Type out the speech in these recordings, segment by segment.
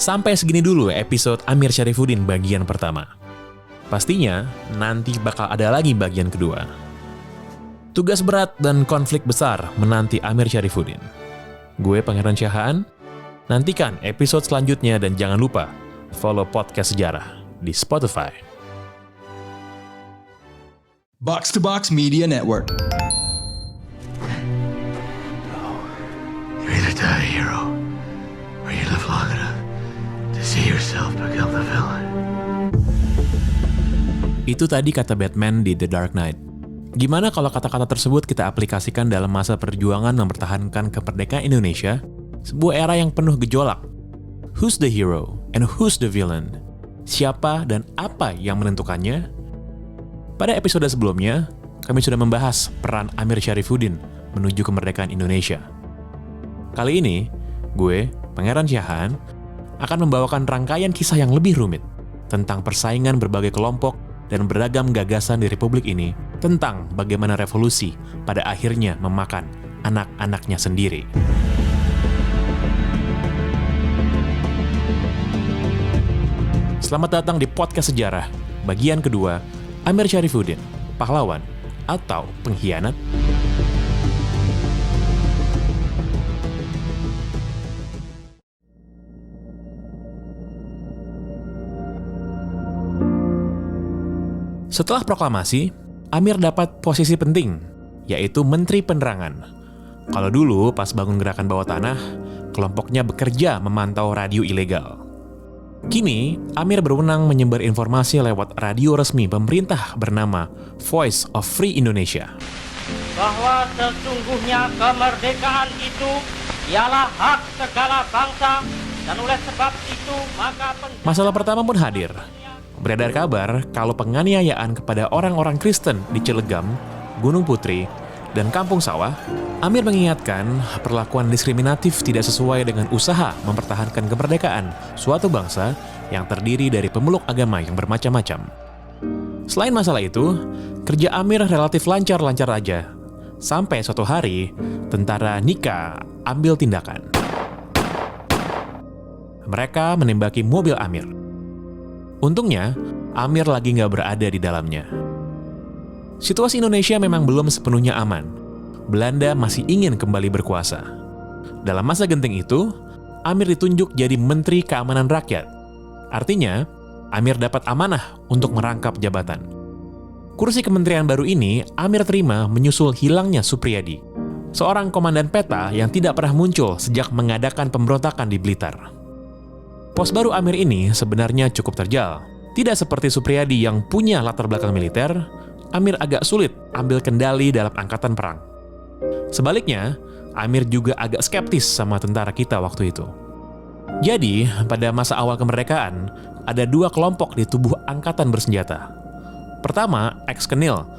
Sampai segini dulu episode Amir Syarifuddin bagian pertama. Pastinya nanti bakal ada lagi bagian kedua. Tugas berat dan konflik besar menanti Amir Syarifuddin. Gue Pangeran Syahaan. Nantikan episode selanjutnya dan jangan lupa follow podcast sejarah di Spotify. Box to Box Media Network. You either die a hero, or you live long enough to see yourself become the villain. Itu tadi kata Batman di The Dark Knight. Gimana kalau kata-kata tersebut kita aplikasikan dalam masa perjuangan mempertahankan kemerdekaan Indonesia, sebuah era yang penuh gejolak? Who's the hero and who's the villain? Siapa dan apa yang menentukannya? Pada episode sebelumnya, kami sudah membahas peran Amir Syarifuddin menuju kemerdekaan Indonesia. Kali ini, gue, Pangeran Syahaan, akan membawakan rangkaian kisah yang lebih rumit tentang persaingan berbagai kelompok dan beragam gagasan di Republik ini tentang bagaimana revolusi pada akhirnya memakan anak-anaknya sendiri. Selamat datang di Podcast Sejarah, bagian kedua, Amir Syarifuddin, pahlawan atau pengkhianat? Setelah proklamasi, Amir dapat posisi penting, yaitu Menteri Penerangan. Kalau dulu pas bangun gerakan bawah tanah, kelompoknya bekerja memantau radio ilegal. Kini, Amir berwenang menyebar informasi lewat radio resmi pemerintah bernama Voice of Free Indonesia. Bahwa sesungguhnya kemerdekaan itu ialah hak segala bangsa, dan oleh sebab itu maka Masalah pertama pun hadir. Beredar kabar kalau penganiayaan kepada orang-orang Kristen di Cilegam, Gunung Putri, dan Kampung Sawah, Amir mengingatkan perlakuan diskriminatif tidak sesuai dengan usaha mempertahankan kemerdekaan suatu bangsa yang terdiri dari pemeluk agama yang bermacam-macam. Selain masalah itu, kerja Amir relatif lancar-lancar aja. Sampai suatu hari, tentara Nika ambil tindakan. Mereka menembaki mobil Amir. Untungnya, Amir lagi nggak berada di dalamnya. Situasi Indonesia memang belum sepenuhnya aman. Belanda masih ingin kembali berkuasa. Dalam masa genting itu, Amir ditunjuk jadi Menteri Keamanan Rakyat. Artinya, Amir dapat amanah untuk merangkap jabatan. Kursi kementerian baru ini Amir terima menyusul hilangnya Supriyadi, seorang komandan peta yang tidak pernah muncul sejak mengadakan pemberontakan di Blitar. Pos baru Amir ini sebenarnya cukup terjal. Tidak seperti Supriyadi yang punya latar belakang militer, Amir agak sulit ambil kendali dalam angkatan perang. Sebaliknya, Amir juga agak skeptis sama tentara kita waktu itu. Jadi, pada masa awal kemerdekaan, ada dua kelompok di tubuh angkatan bersenjata. Pertama, ex-Kenil,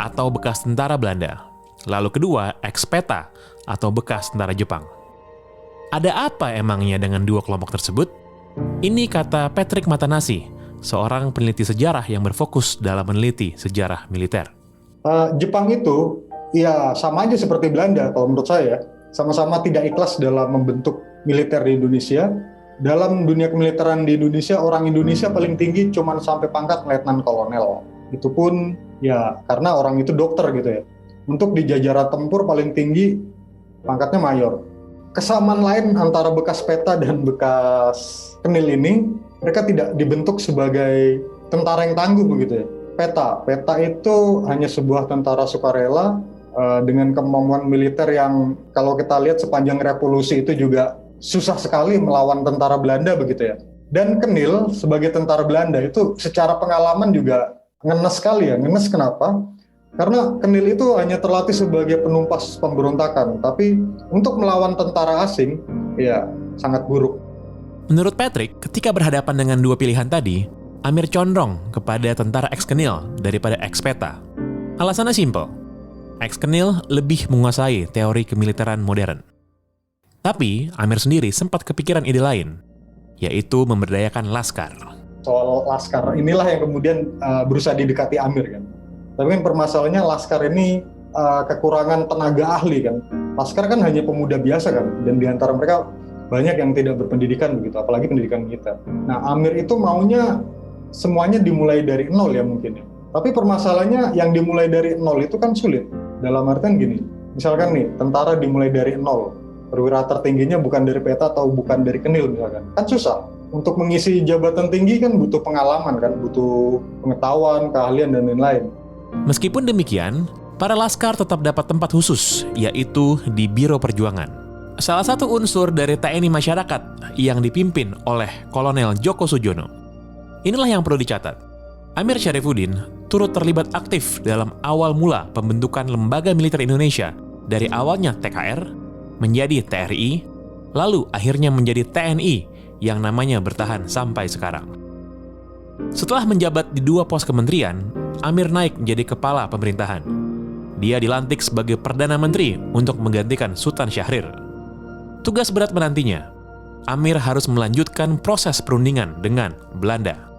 atau bekas tentara Belanda. Lalu kedua, ex-Peta, atau bekas tentara Jepang. Ada apa emangnya dengan dua kelompok tersebut? Ini kata Patrick Matanasi, seorang peneliti sejarah yang berfokus dalam meneliti sejarah militer. Jepang itu ya sama aja seperti Belanda kalau menurut saya, sama-sama tidak ikhlas dalam membentuk militer di Indonesia. Dalam dunia kemiliteran di Indonesia, orang Indonesia paling tinggi cuma sampai pangkat letnan kolonel. Itu pun ya karena orang itu dokter gitu ya. Untuk di jajaran tempur paling tinggi pangkatnya mayor. Kesamaan lain antara bekas Peta dan bekas Kenil ini, mereka tidak dibentuk sebagai tentara yang tangguh begitu ya. Peta itu hanya sebuah tentara sukarela dengan kemampuan militer yang kalau kita lihat sepanjang revolusi itu juga susah sekali melawan tentara Belanda begitu ya. Dan Kenil sebagai tentara Belanda itu secara pengalaman juga ngenes sekali ya. Ngenes kenapa? Karena Kenil itu hanya terlatih sebagai penumpas pemberontakan, tapi untuk melawan tentara asing ya sangat buruk. Menurut Patrick, ketika berhadapan dengan dua pilihan tadi, Amir condong kepada tentara ex-Kenil daripada ex-Peta. Alasannya simpel. Ex-Kenil lebih menguasai teori kemiliteran modern. Tapi, Amir sendiri sempat kepikiran ide lain, yaitu memberdayakan Laskar. Soal Laskar, inilah yang kemudian berusaha didekati Amir kan. Tapi kan permasalahannya Laskar ini kekurangan tenaga ahli kan. Laskar kan hanya pemuda biasa kan, dan di antara mereka banyak yang tidak berpendidikan begitu, apalagi pendidikan militer. Nah, Amir itu maunya semuanya dimulai dari nol ya mungkin ya. Tapi permasalahannya yang dimulai dari nol itu kan sulit. Dalam artian gini, misalkan nih, tentara dimulai dari nol, perwira tertingginya bukan dari peta atau bukan dari Kenil misalkan, kan susah. Untuk mengisi jabatan tinggi kan butuh pengalaman kan, butuh pengetahuan, keahlian, dan lain-lain. Meskipun demikian, para laskar tetap dapat tempat khusus, yaitu di Biro Perjuangan. Salah satu unsur dari TNI Masyarakat yang dipimpin oleh Kolonel Djoko Sujono. Inilah yang perlu dicatat. Amir Syarifuddin turut terlibat aktif dalam awal mula pembentukan lembaga militer Indonesia dari awalnya TKR menjadi TRI, lalu akhirnya menjadi TNI yang namanya bertahan sampai sekarang. Setelah menjabat di 2 pos kementerian, Amir naik menjadi kepala pemerintahan. Dia dilantik sebagai Perdana Menteri untuk menggantikan Sultan Syahrir. Tugas berat menantinya, Amir harus melanjutkan proses perundingan dengan Belanda.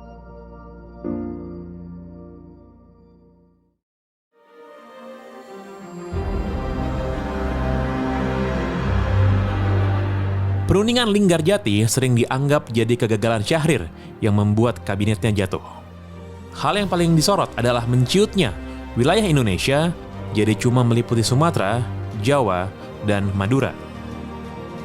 Perundingan Linggarjati sering dianggap jadi kegagalan Syahrir yang membuat kabinetnya jatuh. Hal yang paling disorot adalah menciutnya wilayah Indonesia jadi cuma meliputi Sumatera, Jawa, dan Madura.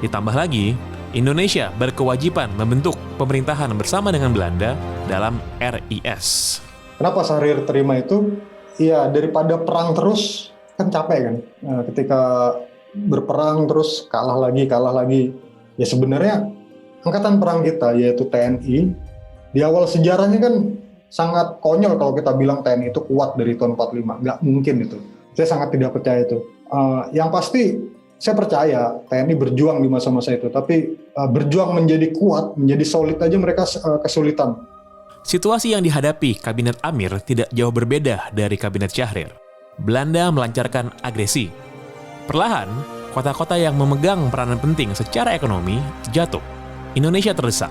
Ditambah lagi, Indonesia berkewajiban membentuk pemerintahan bersama dengan Belanda dalam RIS. Kenapa Syahrir terima itu? Ya daripada perang terus, kan capek kan. Nah, ketika berperang terus kalah lagi. Ya sebenarnya angkatan perang kita yaitu TNI, di awal sejarahnya kan sangat konyol kalau kita bilang TNI itu kuat dari tahun 45. Nggak mungkin itu. Saya sangat tidak percaya itu. Yang pasti saya percaya TNI berjuang di masa-masa itu, tapi berjuang menjadi kuat, menjadi solid aja mereka kesulitan. Situasi yang dihadapi Kabinet Amir tidak jauh berbeda dari Kabinet Syahrir. Belanda melancarkan agresi. Perlahan, kota-kota yang memegang peranan penting secara ekonomi jatuh. Indonesia terdesak.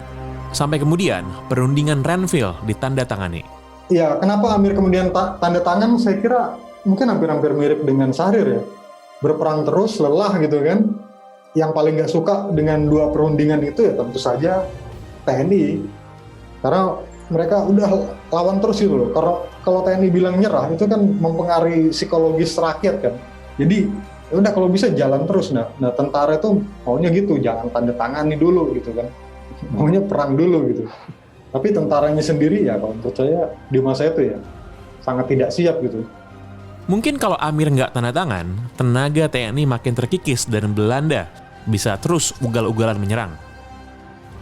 Sampai kemudian perundingan Renville ditandatangani. Ya, kenapa Amir kemudian tanda tangan? Saya kira mungkin hampir-hampir mirip dengan Syahrir ya. Berperang terus, lelah gitu kan. Yang paling nggak suka dengan 2 perundingan itu ya tentu saja TNI. Karena mereka udah lawan terus gitu loh. Kalau TNI bilang nyerah itu kan mempengaruhi psikologis rakyat kan. Jadi ya udah kalau bisa jalan terus. Nah tentara itu maunya gitu, jangan tanda tangani dulu gitu kan. Maunya perang dulu gitu. Tapi tentaranya sendiri ya kalau menurut saya di masa itu ya sangat tidak siap gitu. Mungkin kalau Amir nggak tanda tangan, tenaga TNI makin terkikis dan Belanda bisa terus ugal-ugalan menyerang.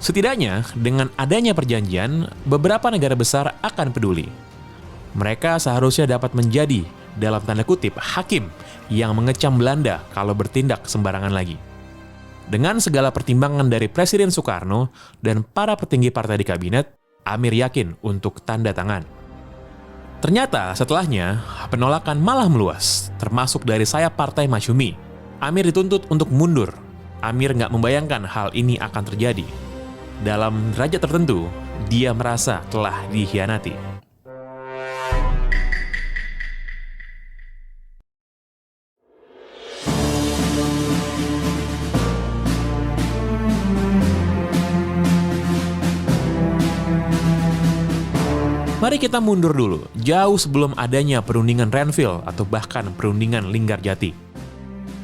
Setidaknya, dengan adanya perjanjian, beberapa negara besar akan peduli. Mereka seharusnya dapat menjadi, dalam tanda kutip, hakim yang mengecam Belanda kalau bertindak sembarangan lagi. Dengan segala pertimbangan dari Presiden Soekarno dan para petinggi partai di kabinet, Amir yakin untuk tanda tangan. Ternyata setelahnya, penolakan malah meluas, termasuk dari sayap partai Masyumi. Amir dituntut untuk mundur. Amir nggak membayangkan hal ini akan terjadi. Dalam derajat tertentu, dia merasa telah dikhianati. Mari kita mundur dulu, jauh sebelum adanya perundingan Renville atau bahkan perundingan Linggarjati.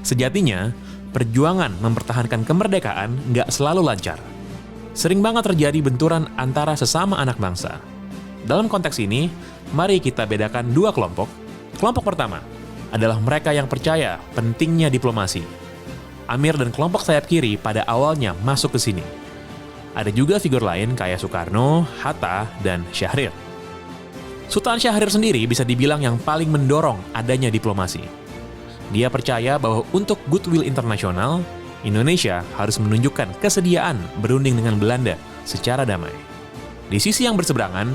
Sejatinya, perjuangan mempertahankan kemerdekaan nggak selalu lancar. Sering banget terjadi benturan antara sesama anak bangsa. Dalam konteks ini, mari kita bedakan 2 kelompok. Kelompok pertama adalah mereka yang percaya pentingnya diplomasi. Amir dan kelompok sayap kiri pada awalnya masuk ke sini. Ada juga figur lain kayak Soekarno, Hatta, dan Syahrir. Sultan Syahrir sendiri bisa dibilang yang paling mendorong adanya diplomasi. Dia percaya bahwa untuk goodwill internasional, Indonesia harus menunjukkan kesediaan berunding dengan Belanda secara damai. Di sisi yang berseberangan,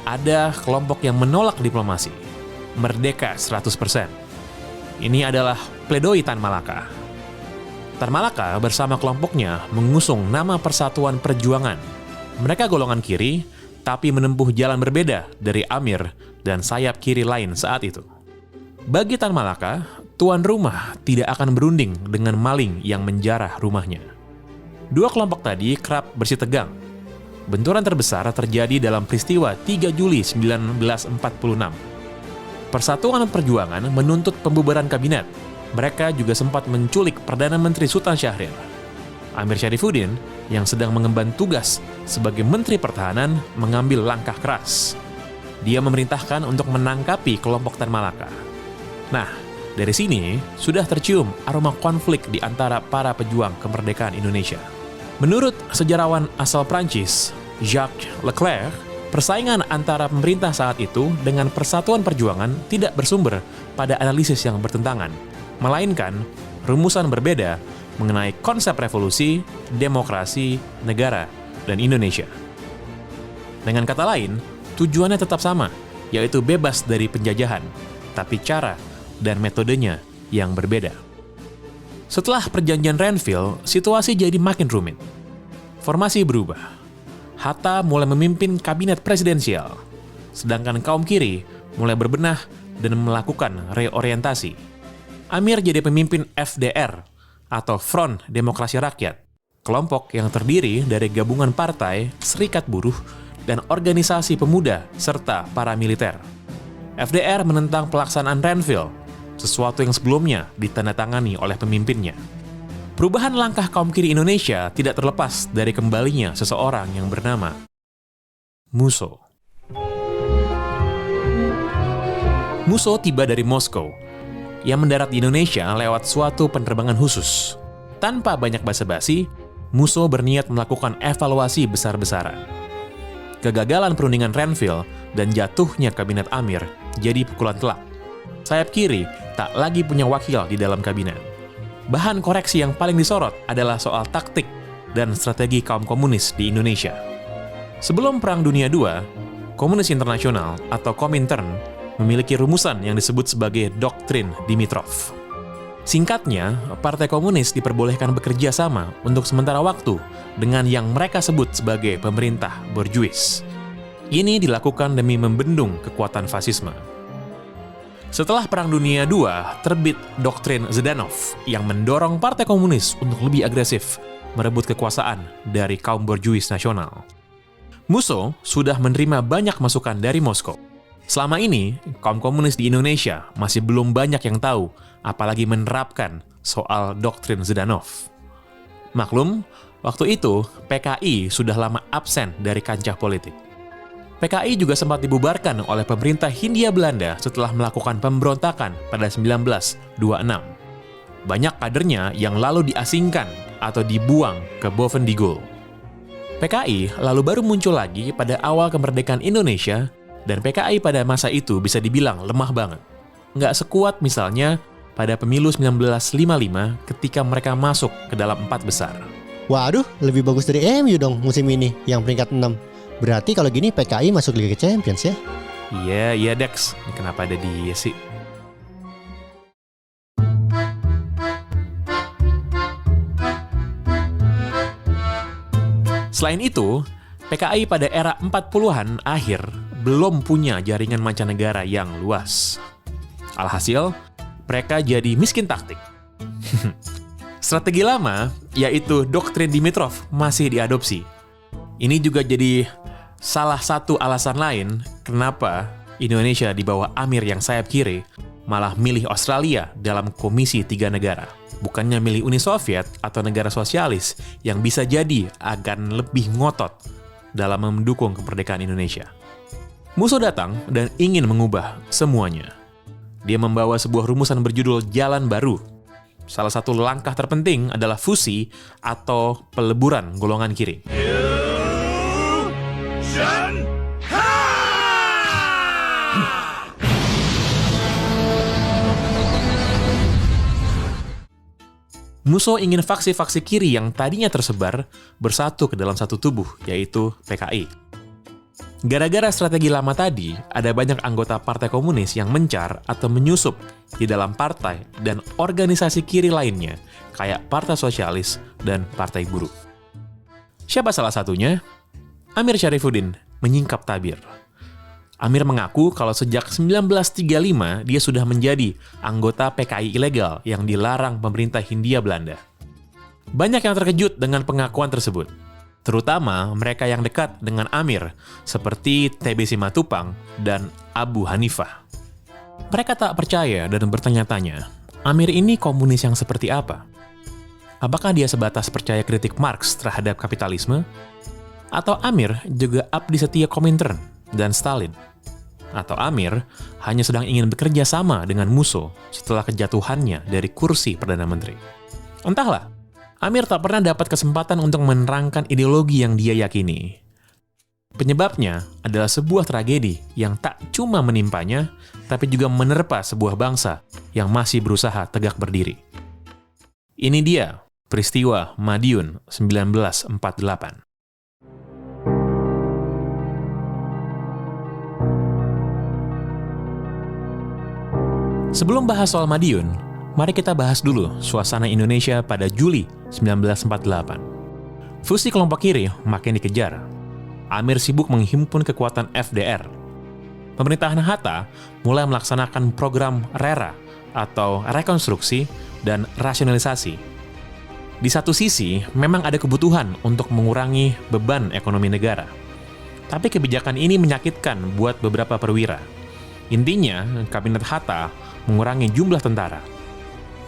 ada kelompok yang menolak diplomasi. Merdeka 100%. Ini adalah pledoi Tan Malaka. Tan Malaka bersama kelompoknya mengusung nama Persatuan Perjuangan. Mereka golongan kiri, tapi menempuh jalan berbeda dari Amir dan sayap kiri lain saat itu. Bagi Tan Malaka, tuan rumah tidak akan berunding dengan maling yang menjarah rumahnya. Dua kelompok tadi kerap bersitegang. Benturan terbesar terjadi dalam peristiwa 3 Juli 1946. Persatuan Perjuangan menuntut pembubaran kabinet. Mereka juga sempat menculik Perdana Menteri Sultan Syahrir. Amir Syarifuddin, yang sedang mengemban tugas sebagai Menteri Pertahanan, mengambil langkah keras. Dia memerintahkan untuk menangkapi kelompok Tan Malaka. Nah, dari sini sudah tercium aroma konflik di antara para pejuang kemerdekaan Indonesia. Menurut sejarawan asal Prancis, Jacques Leclerc, persaingan antara pemerintah saat itu dengan Persatuan Perjuangan tidak bersumber pada analisis yang bertentangan, melainkan rumusan berbeda mengenai konsep revolusi, demokrasi, negara, dan Indonesia. Dengan kata lain, tujuannya tetap sama, yaitu bebas dari penjajahan, tapi cara dan metodenya yang berbeda. Setelah perjanjian Renville, situasi jadi makin rumit. Formasi berubah. Hatta mulai memimpin kabinet presidensial, sedangkan kaum kiri mulai berbenah dan melakukan reorientasi. Amir jadi pemimpin FDR, atau Front Demokrasi Rakyat, kelompok yang terdiri dari gabungan partai, serikat buruh, dan organisasi pemuda, serta para militer. FDR menentang pelaksanaan Renville, sesuatu yang sebelumnya ditandatangani oleh pemimpinnya. Perubahan langkah kaum kiri Indonesia tidak terlepas dari kembalinya seseorang yang bernama Musso. Musso tiba dari Moskow. Ia mendarat di Indonesia lewat suatu penerbangan khusus. Tanpa banyak basa-basi, Musso berniat melakukan evaluasi besar-besaran. Kegagalan perundingan Renville dan jatuhnya kabinet Amir jadi pukulan telak. Sayap kiri tak lagi punya wakil di dalam kabinet. Bahan koreksi yang paling disorot adalah soal taktik dan strategi kaum komunis di Indonesia. Sebelum Perang Dunia II, Komunis Internasional atau Komintern memiliki rumusan yang disebut sebagai Doktrin Dimitrov. Singkatnya, Partai Komunis diperbolehkan bekerja sama untuk sementara waktu dengan yang mereka sebut sebagai pemerintah borjuis. Ini dilakukan demi membendung kekuatan fasisme. Setelah Perang Dunia II, terbit Doktrin Zhdanov yang mendorong Partai Komunis untuk lebih agresif merebut kekuasaan dari kaum borjuis nasional. Musso sudah menerima banyak masukan dari Moskow. Selama ini, kaum komunis di Indonesia masih belum banyak yang tahu, apalagi menerapkan soal Doktrin Zhdanov. Maklum, waktu itu PKI sudah lama absen dari kancah politik. PKI juga sempat dibubarkan oleh pemerintah Hindia Belanda setelah melakukan pemberontakan pada 1926. Banyak kadernya yang lalu diasingkan atau dibuang ke Bovendigul. PKI lalu baru muncul lagi pada awal kemerdekaan Indonesia. Dan PKI pada masa itu bisa dibilang lemah banget. Nggak sekuat misalnya pada pemilu 1955 ketika mereka masuk ke dalam 4 besar. Waduh, lebih bagus dari MU dong musim ini yang peringkat 6. Berarti kalau gini PKI masuk Liga Champions ya? Iya Dex. Kenapa ada dia sih? Selain itu, PKI pada era 40-an akhir belum punya jaringan mancanegara yang luas. Alhasil, mereka jadi miskin taktik. Strategi lama, yaitu Doktrin Dimitrov, masih diadopsi. Ini juga jadi salah satu alasan lain kenapa Indonesia di bawah Amir yang sayap kiri malah milih Australia dalam Komisi 3 Negara. Bukannya milih Uni Soviet atau negara sosialis yang bisa jadi akan lebih ngotot dalam mendukung kemerdekaan Indonesia. Musso datang dan ingin mengubah semuanya. Dia membawa sebuah rumusan berjudul Jalan Baru. Salah satu langkah terpenting adalah fusi atau peleburan golongan kiri. Musso ingin faksi-faksi kiri yang tadinya tersebar bersatu ke dalam satu tubuh, yaitu PKI. Gara-gara strategi lama tadi, ada banyak anggota Partai Komunis yang mencar atau menyusup di dalam partai dan organisasi kiri lainnya, kayak Partai Sosialis dan Partai Buruh. Siapa salah satunya? Amir Syarifuddin menyingkap tabir. Amir mengaku kalau sejak 1935 dia sudah menjadi anggota PKI ilegal yang dilarang pemerintah Hindia Belanda. Banyak yang terkejut dengan pengakuan tersebut, terutama mereka yang dekat dengan Amir, seperti TB Simatupang dan Abu Hanifah. Mereka tak percaya dan bertanya-tanya, Amir ini komunis yang seperti apa? Apakah dia sebatas percaya kritik Marx terhadap kapitalisme? Atau Amir juga abdi setia Komintern dan Stalin? Atau Amir hanya sedang ingin bekerja sama dengan Musso setelah kejatuhannya dari kursi Perdana Menteri? Entahlah, Amir tak pernah dapat kesempatan untuk menerangkan ideologi yang dia yakini. Penyebabnya adalah sebuah tragedi yang tak cuma menimpanya, tapi juga menerpa sebuah bangsa yang masih berusaha tegak berdiri. Ini dia peristiwa Madiun 1948. Sebelum bahas soal Madiun, mari kita bahas dulu suasana Indonesia pada Juli 1948. Fusi kelompok kiri makin dikejar. Amir sibuk menghimpun kekuatan FDR. Pemerintahan Hatta mulai melaksanakan program RERA atau rekonstruksi dan rasionalisasi. Di satu sisi, memang ada kebutuhan untuk mengurangi beban ekonomi negara. Tapi kebijakan ini menyakitkan buat beberapa perwira. Intinya, kabinet Hatta mengurangi jumlah tentara.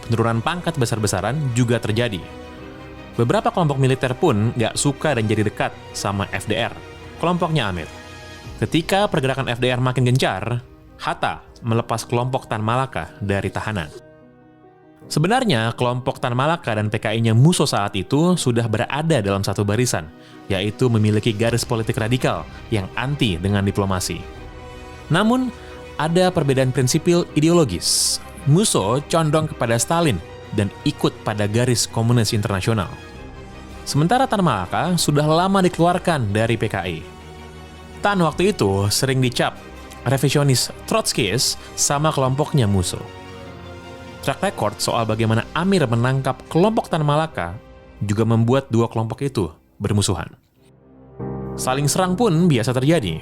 Penurunan pangkat besar-besaran juga terjadi. Beberapa kelompok militer pun gak suka dan jadi dekat sama FDR, kelompoknya Amir. Ketika pergerakan FDR makin gencar, Hatta melepas kelompok Tan Malaka dari tahanan. Sebenarnya, kelompok Tan Malaka dan PKI-nya Musso saat itu sudah berada dalam satu barisan, yaitu memiliki garis politik radikal yang anti dengan diplomasi. Namun, ada perbedaan prinsipil ideologis. Musso condong kepada Stalin dan ikut pada garis komunis internasional. Sementara Tan Malaka sudah lama dikeluarkan dari PKI. Tan waktu itu sering dicap revisionis Trotskis sama kelompoknya Musso. Track record soal bagaimana Amir menangkap kelompok Tan Malaka juga membuat dua kelompok itu bermusuhan. Saling serang pun biasa terjadi.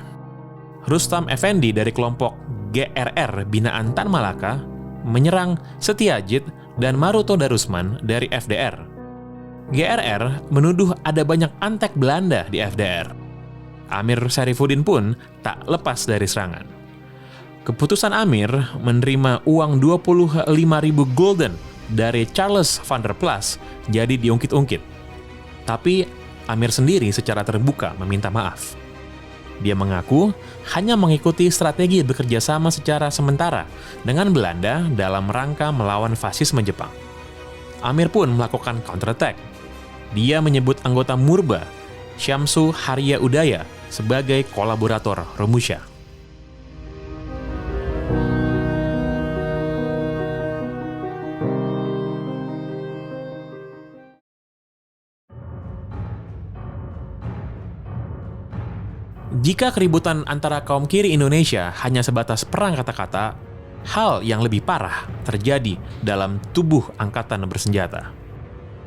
Rustam Effendi dari kelompok GRR binaan Tan Malaka menyerang Setiajid dan Maruto Darusman dari FDR. GRR menuduh ada banyak antek Belanda di FDR. Amir Syarifuddin pun tak lepas dari serangan. Keputusan Amir menerima uang 25.000 gulden dari Charles van der Plas jadi diungkit-ungkit. Tapi Amir sendiri secara terbuka meminta maaf. Dia mengaku hanya mengikuti strategi bekerja sama secara sementara dengan Belanda dalam rangka melawan fasisme Jepang. Amir pun melakukan counterattack. Dia menyebut anggota Murba, Syamsu Haria Udaya, sebagai kolaborator Romusha. Jika keributan antara kaum kiri Indonesia hanya sebatas perang kata-kata, hal yang lebih parah terjadi dalam tubuh angkatan bersenjata.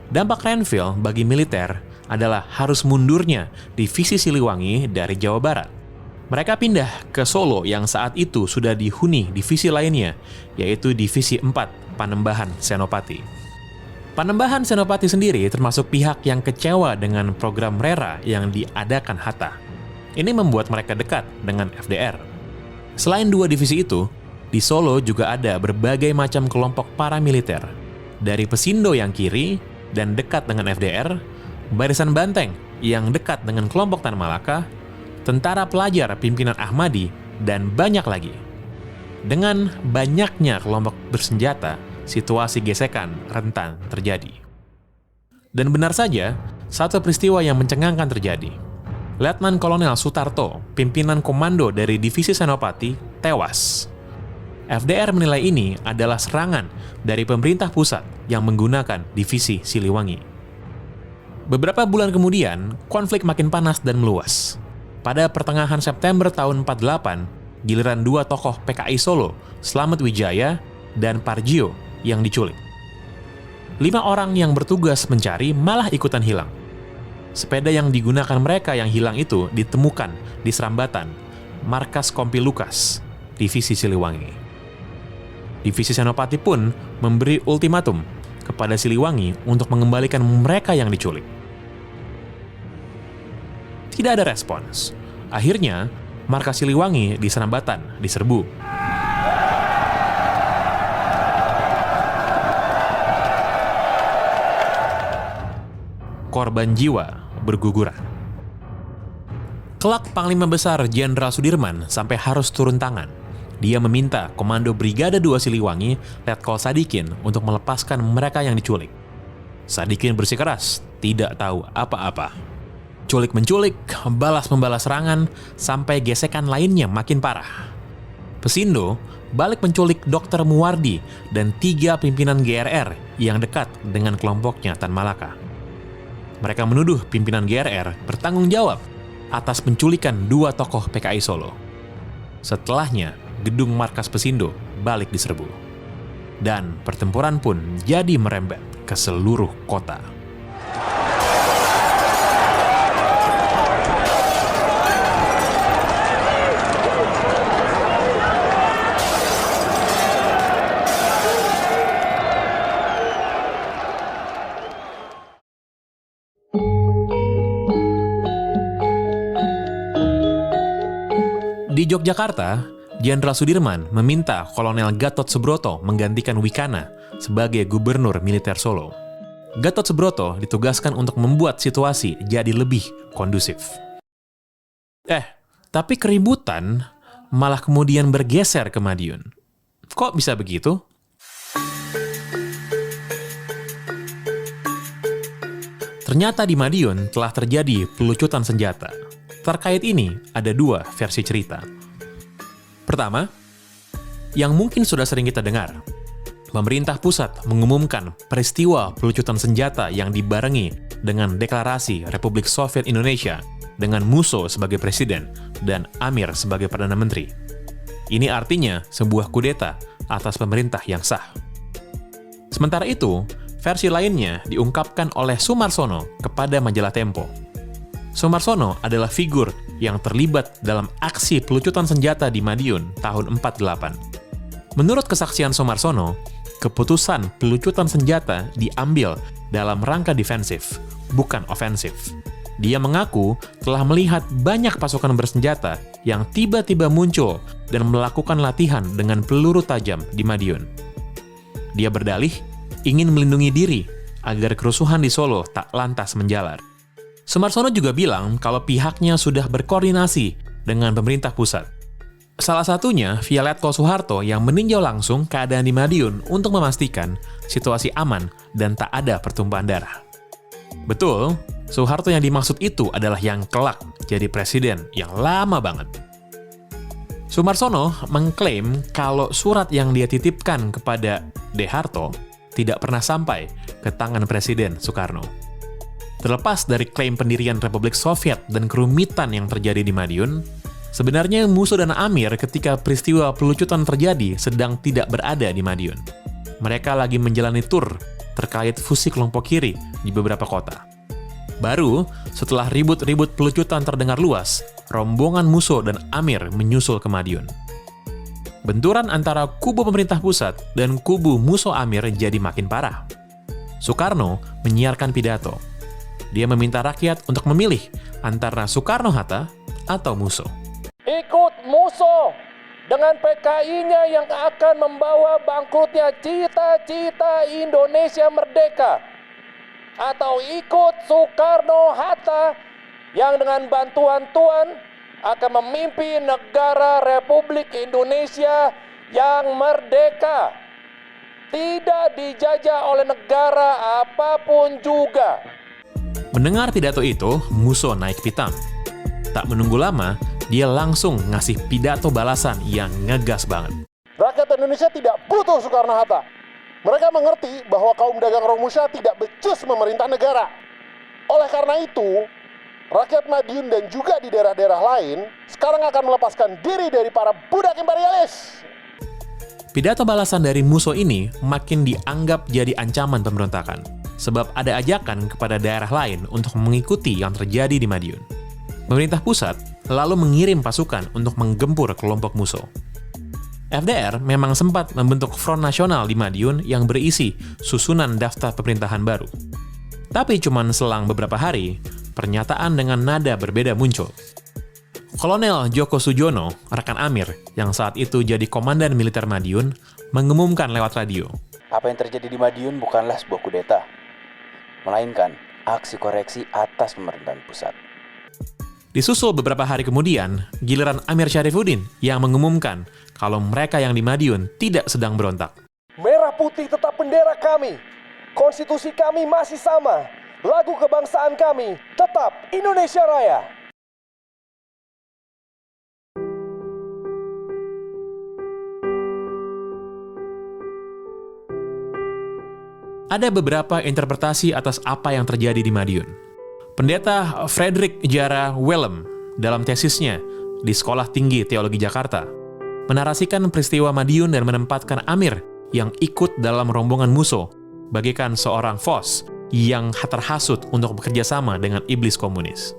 Dampak Renville bagi militer adalah harus mundurnya divisi Siliwangi dari Jawa Barat. Mereka pindah ke Solo yang saat itu sudah dihuni divisi lainnya, yaitu Divisi 4 Panembahan Senopati. Panembahan Senopati sendiri termasuk pihak yang kecewa dengan program RERA yang diadakan Hatta. Ini membuat mereka dekat dengan FDR. Selain dua divisi itu, di Solo juga ada berbagai macam kelompok paramiliter. Dari Pesindo yang kiri dan dekat dengan FDR, Barisan Banteng yang dekat dengan kelompok Tan Malaka, tentara pelajar pimpinan Ahmadi, dan banyak lagi. Dengan banyaknya kelompok bersenjata, situasi gesekan rentan terjadi. Dan benar saja, satu peristiwa yang mencengangkan terjadi. Letnan Kolonel Sutarto, pimpinan komando dari Divisi Senopati, tewas. FDR menilai ini adalah serangan dari pemerintah pusat yang menggunakan Divisi Siliwangi. Beberapa bulan kemudian, konflik makin panas dan meluas. Pada pertengahan September tahun 48, giliran dua tokoh PKI Solo, Slamet Wijaya dan Parjio, yang diculik. 5 orang yang bertugas mencari malah ikutan hilang. Sepeda yang digunakan mereka yang hilang itu ditemukan di Serambatan, markas Kompi Lukas, Divisi Siliwangi. Divisi Senopati pun memberi ultimatum kepada Siliwangi untuk mengembalikan mereka yang diculik. Tidak ada respons. Akhirnya, markas Siliwangi di Senambatan diserbu. Korban jiwa berguguran. Kelak Panglima Besar Jenderal Sudirman sampai harus turun tangan. Dia meminta Komando Brigade 2 Siliwangi, Letkol Sadikin, untuk melepaskan mereka yang diculik. Sadikin bersikeras, tidak tahu apa-apa. Culik-menculik, balas-membalas serangan, sampai gesekan lainnya makin parah. Pesindo balik menculik Dr. Muwardi dan 3 pimpinan GRR yang dekat dengan kelompoknya Tan Malaka. Mereka menuduh pimpinan GRR bertanggung jawab atas penculikan 2 tokoh PKI Solo. Setelahnya, gedung markas Pesindo balik diserbu. Dan pertempuran pun jadi merembet ke seluruh kota. Di Yogyakarta, Jenderal Sudirman meminta Kolonel Gatot Subroto menggantikan Wikana sebagai gubernur militer Solo. Gatot Subroto ditugaskan untuk membuat situasi jadi lebih kondusif. Tapi keributan malah kemudian bergeser ke Madiun. Kok bisa begitu? Ternyata di Madiun telah terjadi pelucutan senjata. Terkait ini, ada 2 versi cerita. Pertama, yang mungkin sudah sering kita dengar, pemerintah pusat mengumumkan peristiwa pelucutan senjata yang dibarengi dengan deklarasi Republik Soviet Indonesia dengan Musso sebagai presiden dan Amir sebagai Perdana Menteri. Ini artinya sebuah kudeta atas pemerintah yang sah. Sementara itu, versi lainnya diungkapkan oleh Sumarsono kepada majalah Tempo. Sumarsono adalah figur yang terlibat dalam aksi pelucutan senjata di Madiun tahun 48. Menurut kesaksian Sumarsono, keputusan pelucutan senjata diambil dalam rangka defensif, bukan ofensif. Dia mengaku telah melihat banyak pasukan bersenjata yang tiba-tiba muncul dan melakukan latihan dengan peluru tajam di Madiun. Dia berdalih ingin melindungi diri agar kerusuhan di Solo tak lantas menjalar. Sumarsono juga bilang kalau pihaknya sudah berkoordinasi dengan pemerintah pusat. Salah satunya via Letkol Soeharto yang meninjau langsung keadaan di Madiun untuk memastikan situasi aman dan tak ada pertumpahan darah. Betul, Soeharto yang dimaksud itu adalah yang kelak jadi presiden yang lama banget. Sumarsono mengklaim kalau surat yang dia titipkan kepada De Harto tidak pernah sampai ke tangan Presiden Soekarno. Terlepas dari klaim pendirian Republik Soviet dan kerumitan yang terjadi di Madiun, sebenarnya Musso dan Amir ketika peristiwa pelucutan terjadi sedang tidak berada di Madiun. Mereka lagi menjalani tur terkait fusi kelompok kiri di beberapa kota. Baru setelah ribut-ribut pelucutan terdengar luas, rombongan Musso dan Amir menyusul ke Madiun. Benturan antara kubu pemerintah pusat dan kubu Musso Amir jadi makin parah. Soekarno menyiarkan pidato. Dia meminta rakyat untuk memilih antara Soekarno-Hatta atau Musso. Ikut Musso dengan PKI-nya yang akan membawa bangkrutnya cita-cita Indonesia merdeka. Atau ikut Soekarno-Hatta yang dengan bantuan Tuhan akan memimpin negara Republik Indonesia yang merdeka. Tidak dijajah oleh negara apapun juga. Mendengar pidato itu, Musso naik pitam. Tak menunggu lama, dia langsung ngasih pidato balasan yang ngegas banget. Rakyat Indonesia tidak butuh Soekarno-Hatta. Mereka mengerti bahwa kaum dagang Romusha tidak becus memerintah negara. Oleh karena itu, rakyat Madiun dan juga di daerah-daerah lain sekarang akan melepaskan diri dari para budak imperialis. Pidato balasan dari Musso ini makin dianggap jadi ancaman pemberontakan. Sebab ada ajakan kepada daerah lain untuk mengikuti yang terjadi di Madiun. Pemerintah pusat lalu mengirim pasukan untuk menggempur kelompok Musso. FDR memang sempat membentuk Front Nasional di Madiun yang berisi susunan daftar pemerintahan baru. Tapi cuman selang beberapa hari, pernyataan dengan nada berbeda muncul. Kolonel Djoko Sujono, rekan Amir, yang saat itu jadi komandan militer Madiun, mengumumkan lewat radio. Apa yang terjadi di Madiun bukanlah sebuah kudeta, melainkan aksi koreksi atas pemerintahan pusat. Disusul beberapa hari kemudian, giliran Amir Syarifuddin yang mengumumkan kalau mereka yang di Madiun tidak sedang berontak. Merah putih tetap bendera kami. Konstitusi kami masih sama. Lagu kebangsaan kami tetap Indonesia Raya. Ada beberapa interpretasi atas apa yang terjadi di Madiun. Pendeta Frederick Jara Wellem dalam tesisnya di Sekolah Tinggi Teologi Jakarta menarasikan peristiwa Madiun dan menempatkan Amir yang ikut dalam rombongan Musso bagaikan seorang Vos yang terhasut untuk bekerja sama dengan iblis komunis.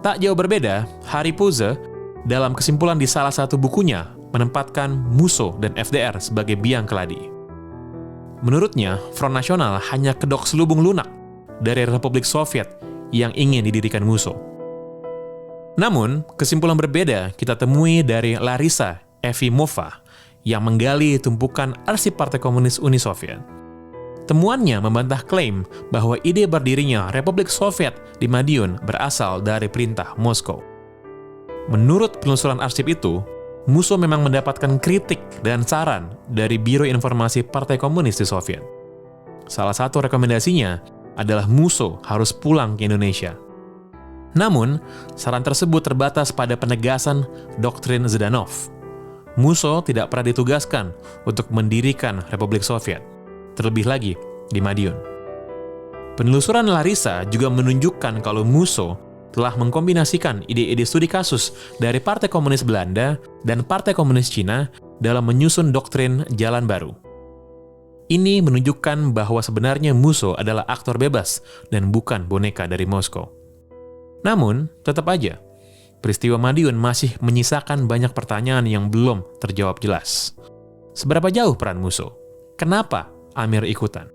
Tak jauh berbeda, Hari Puze dalam kesimpulan di salah satu bukunya menempatkan Musso dan FDR sebagai biang keladi. Menurutnya, Front Nasional hanya kedok selubung lunak dari Republik Soviet yang ingin didirikan Musso. Namun, kesimpulan berbeda kita temui dari Larisa Efimova yang menggali tumpukan arsip Partai Komunis Uni Soviet. Temuannya membantah klaim bahwa ide berdirinya Republik Soviet di Madiun berasal dari perintah Moskow. Menurut penelusuran arsip itu, Musso memang mendapatkan kritik dan saran dari Biro Informasi Partai Komunis di Soviet. Salah satu rekomendasinya adalah Musso harus pulang ke Indonesia. Namun, saran tersebut terbatas pada penegasan doktrin Zhdanov. Musso tidak pernah ditugaskan untuk mendirikan Republik Soviet, terlebih lagi di Madiun. Penelusuran Larisa juga menunjukkan kalau Musso telah mengkombinasikan ide-ide studi kasus dari Partai Komunis Belanda dan Partai Komunis Cina dalam menyusun doktrin Jalan Baru. Ini menunjukkan bahwa sebenarnya Musso adalah aktor bebas dan bukan boneka dari Moskow. Namun, tetap aja, peristiwa Madiun masih menyisakan banyak pertanyaan yang belum terjawab jelas. Seberapa jauh peran Musso? Kenapa Amir ikutan?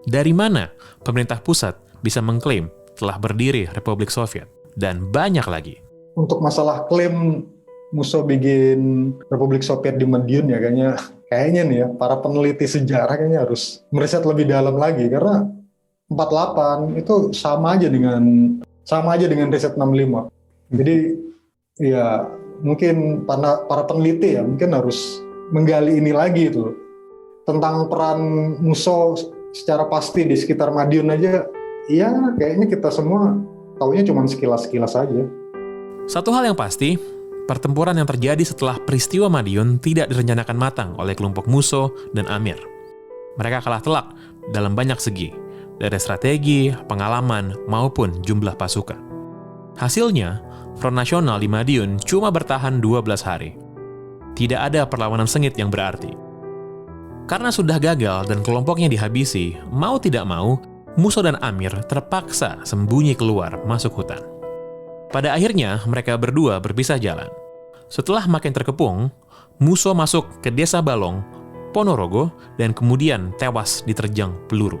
Dari mana pemerintah pusat bisa mengklaim telah berdiri Republik Soviet? Dan banyak lagi. Untuk masalah klaim Musso bikin Republik Soviet di Madiun ya kayaknya nih ya, para peneliti sejarah kayaknya harus meriset lebih dalam lagi, karena 48 itu sama aja dengan riset 65. Jadi ya mungkin para peneliti ya mungkin harus menggali ini lagi itu. Tentang peran Musso secara pasti di sekitar Madiun aja, ya kayaknya kita semua taunya cuma sekilas-sekilas aja. Satu hal yang pasti, pertempuran yang terjadi setelah peristiwa Madiun tidak direncanakan matang oleh kelompok Musso dan Amir. Mereka kalah telak dalam banyak segi, dari strategi, pengalaman, maupun jumlah pasukan. Hasilnya, Front Nasional di Madiun cuma bertahan 12 hari. Tidak ada perlawanan sengit yang berarti. Karena sudah gagal dan kelompoknya dihabisi, mau tidak mau, Musso dan Amir terpaksa sembunyi keluar masuk hutan. Pada akhirnya, mereka berdua berpisah jalan. Setelah makin terkepung, Musso masuk ke desa Balong, Ponorogo, dan kemudian tewas diterjang peluru.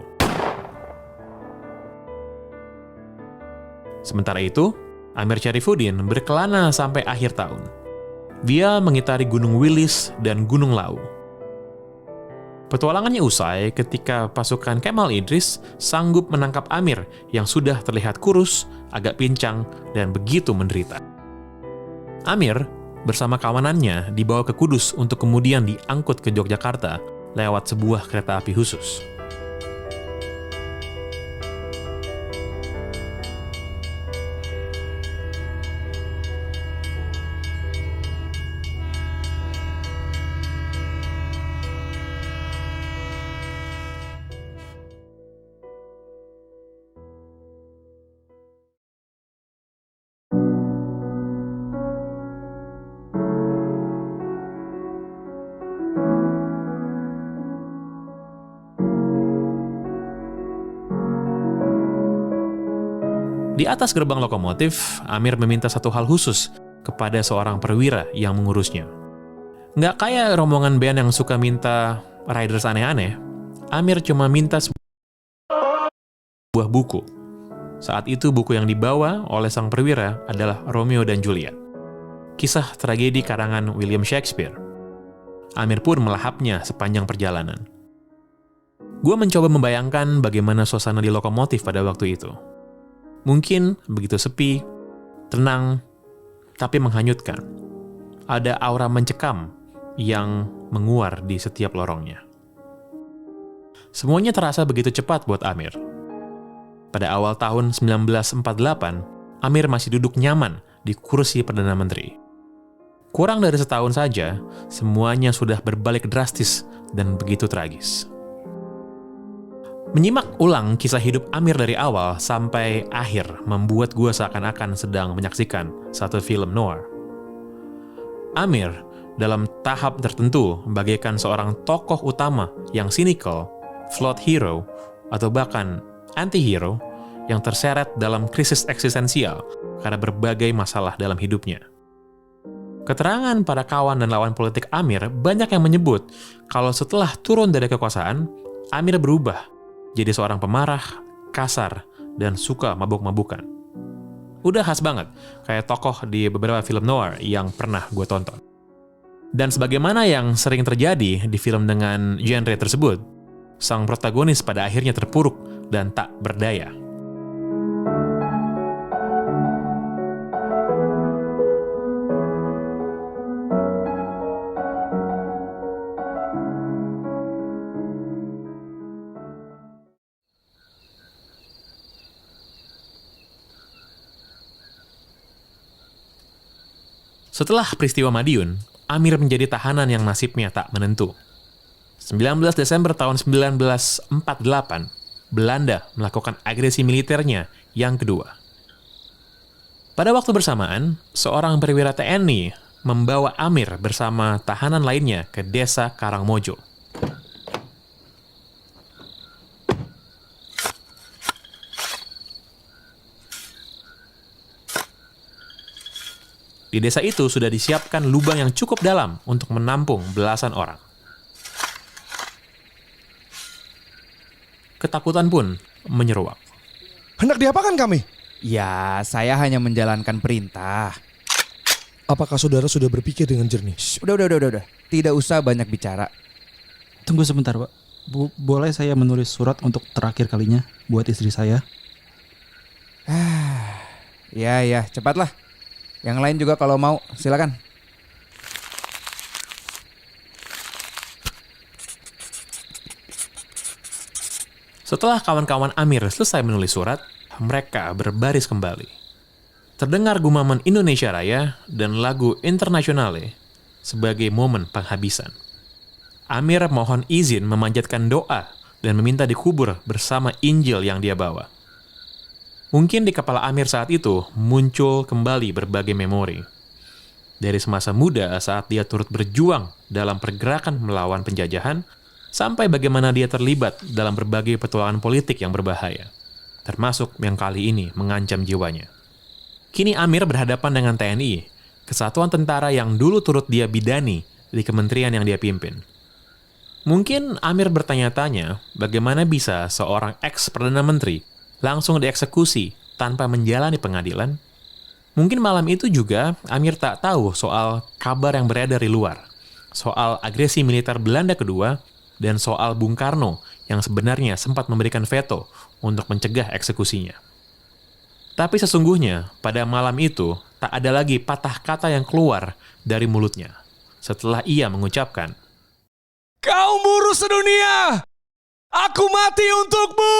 Sementara itu, Amir Syarifuddin berkelana sampai akhir tahun. Dia mengitari Gunung Wilis dan Gunung Lau. Petualangannya usai ketika pasukan Kemal Idris sanggup menangkap Amir yang sudah terlihat kurus, agak pincang, dan begitu menderita. Amir bersama kawanannya dibawa ke Kudus untuk kemudian diangkut ke Yogyakarta lewat sebuah kereta api khusus. Di atas gerbang lokomotif, Amir meminta satu hal khusus kepada seorang perwira yang mengurusnya. Nggak kayak rombongan band yang suka minta riders aneh-aneh, Amir cuma minta sebuah buku. Saat itu buku yang dibawa oleh sang perwira adalah Romeo dan Juliet, kisah tragedi karangan William Shakespeare. Amir pun melahapnya sepanjang perjalanan. Gue mencoba membayangkan bagaimana suasana di lokomotif pada waktu itu. Mungkin begitu sepi, tenang, tapi menghanyutkan. Ada aura mencekam yang menguar di setiap lorongnya. Semuanya terasa begitu cepat buat Amir. Pada awal tahun 1948, Amir masih duduk nyaman di kursi Perdana Menteri. Kurang dari setahun saja, semuanya sudah berbalik drastis dan begitu tragis. Menyimak ulang kisah hidup Amir dari awal sampai akhir membuat gue seakan-akan sedang menyaksikan satu film noir. Amir dalam tahap tertentu bagaikan seorang tokoh utama yang cynical, flawed hero, atau bahkan anti-hero yang terseret dalam krisis eksistensial karena berbagai masalah dalam hidupnya. Keterangan para kawan dan lawan politik Amir banyak yang menyebut kalau setelah turun dari kekuasaan, Amir berubah jadi seorang pemarah, kasar, dan suka mabuk-mabukan. Udah khas banget, kayak tokoh di beberapa film noir yang pernah gue tonton. Dan sebagaimana yang sering terjadi di film dengan genre tersebut, sang protagonis pada akhirnya terpuruk dan tak berdaya. Setelah peristiwa Madiun, Amir menjadi tahanan yang nasibnya tak menentu. 19 Desember tahun 1948, Belanda melakukan agresi militernya yang kedua. Pada waktu bersamaan, seorang perwira TNI membawa Amir bersama tahanan lainnya ke desa Karangmojo. Di desa itu sudah disiapkan lubang yang cukup dalam untuk menampung belasan orang. Ketakutan pun menyeruak. Hendak diapakan kami? Ya, saya hanya menjalankan perintah. Apakah saudara sudah berpikir dengan jernih? Udah. Tidak usah banyak bicara. Tunggu sebentar, Pak. Boleh saya menulis surat untuk terakhir kalinya buat istri saya? Ya, cepatlah. Yang lain juga kalau mau, silakan. Setelah kawan-kawan Amir selesai menulis surat, mereka berbaris kembali. Terdengar gumaman Indonesia Raya dan lagu Internationale sebagai momen penghabisan. Amir mohon izin memanjatkan doa dan meminta dikubur bersama Injil yang dia bawa. Mungkin di kepala Amir saat itu muncul kembali berbagai memori. Dari semasa muda saat dia turut berjuang dalam pergerakan melawan penjajahan, sampai bagaimana dia terlibat dalam berbagai petualangan politik yang berbahaya, termasuk yang kali ini mengancam jiwanya. Kini Amir berhadapan dengan TNI, kesatuan tentara yang dulu turut dia bidani di kementerian yang dia pimpin. Mungkin Amir bertanya-tanya bagaimana bisa seorang ex-perdana menteri langsung dieksekusi tanpa menjalani pengadilan. Mungkin malam itu juga Amir tak tahu soal kabar yang beredar di luar, soal agresi militer Belanda kedua, dan soal Bung Karno yang sebenarnya sempat memberikan veto untuk mencegah eksekusinya. Tapi sesungguhnya pada malam itu tak ada lagi patah kata yang keluar dari mulutnya setelah ia mengucapkan, "Kau buruh sedunia, aku mati untukmu!"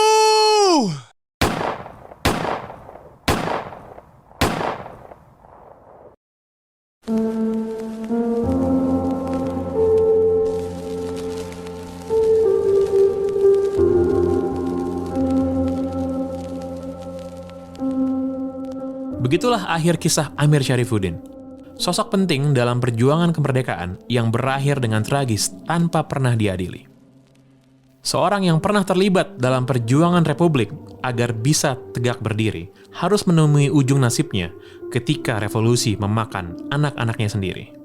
Begitulah akhir kisah Amir Syarifuddin. Sosok penting dalam perjuangan kemerdekaan yang berakhir dengan tragis tanpa pernah diadili. Seorang yang pernah terlibat dalam perjuangan Republik agar bisa tegak berdiri harus menemui ujung nasibnya ketika revolusi memakan anak-anaknya sendiri.